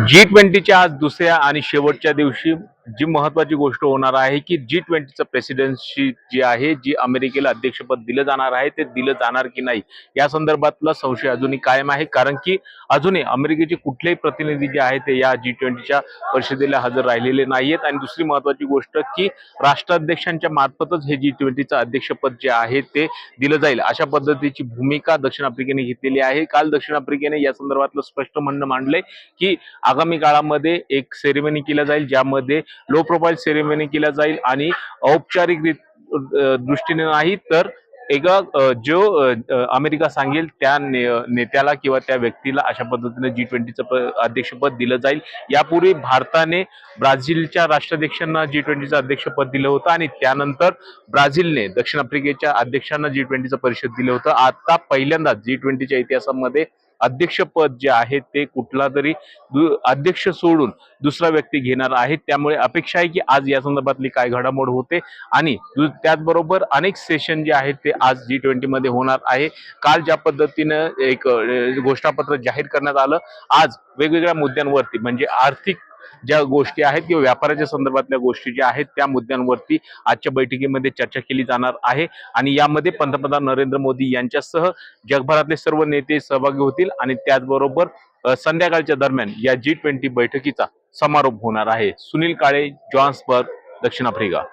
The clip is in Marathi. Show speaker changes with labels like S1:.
S1: G20च्या आज दुसऱ्या आणि शेवटच्या दिवशी जी महत्वाची गोष्ट होणार आहे की G20चं प्रेसिडेन्सी जी आहे, जी अमेरिकेला अध्यक्षपद दिलं जाणार आहे, ते दिलं जाणार की नाही या संदर्भातला संशय अजूनही कायम आहे. कारण की अजूनही अमेरिकेचे कुठलेही प्रतिनिधी जे आहेत ते या G20च्या परिषदेला हजर राहिलेले नाहीयेत. आणि दुसरी महत्वाची गोष्ट की राष्ट्राध्यक्षांच्या मार्फतच हे G20चं अध्यक्षपद जे आहे ते दिलं जाईल अशा पद्धतीची भूमिका दक्षिण आफ्रिकेने घेतलेली आहे. काल दक्षिण आफ्रिकेने या संदर्भातलं स्पष्ट म्हणणं मांडलंय की आगामी काळामध्ये एक सेरेमनी केल्या जाईल, ज्यामध्ये लो प्रोफाईल सेरेमनी केल्या जाईल आणि औपचारिक दृष्टीने नाही तर एक जो अमेरिका सांगेल त्या नेत्याला किंवा त्या व्यक्तीला अशा पद्धतीने G20चं अध्यक्षपद दिलं जाईल. यापूर्वी भारताने ब्राझीलच्या राष्ट्राध्यक्षांना G20चं अध्यक्षपद दिलं होतं आणि त्यानंतर ब्राझीलने दक्षिण आफ्रिकेच्या अध्यक्षांना G20चं परिषद दिलं होतं. आता पहिल्यांदा G20च्या इतिहासामध्ये अध्यक्षपद जे आहे ते कुठला तरी अध्यक्ष सोडून दुसरा व्यक्ती घेणार आहे. त्यामुळे अपेक्षा आहे की आज या संदर्भातली काय घडामोड होते आणि त्याचबरोबर अनेक सेशन जे आहेत ते आज G20 मध्ये होणार आहे. काल ज्या पद्धतीनं एक घोषणापत्र जाहीर करण्यात आलं, आज वेगवेगळ्या मुद्द्यांवरती म्हणजे आर्थिक ज्या गोष्टी आहेत किंवा व्यापाराच्या संदर्भातल्या गोष्टी ज्या आहेत त्या मुद्द्यांवरती आजच्या बैठकीमध्ये चर्चा केली जाणार आहे. आणि यामध्ये पंतप्रधान नरेंद्र मोदी यांच्यासह जगभरातले सर्व नेते सहभागी होतील आणि त्याचबरोबर संध्याकाळच्या दरम्यान या G20 बैठकीचा समारोप होणार आहे. सुनील काळे, जोहान्सबर्ग, दक्षिण आफ्रिका.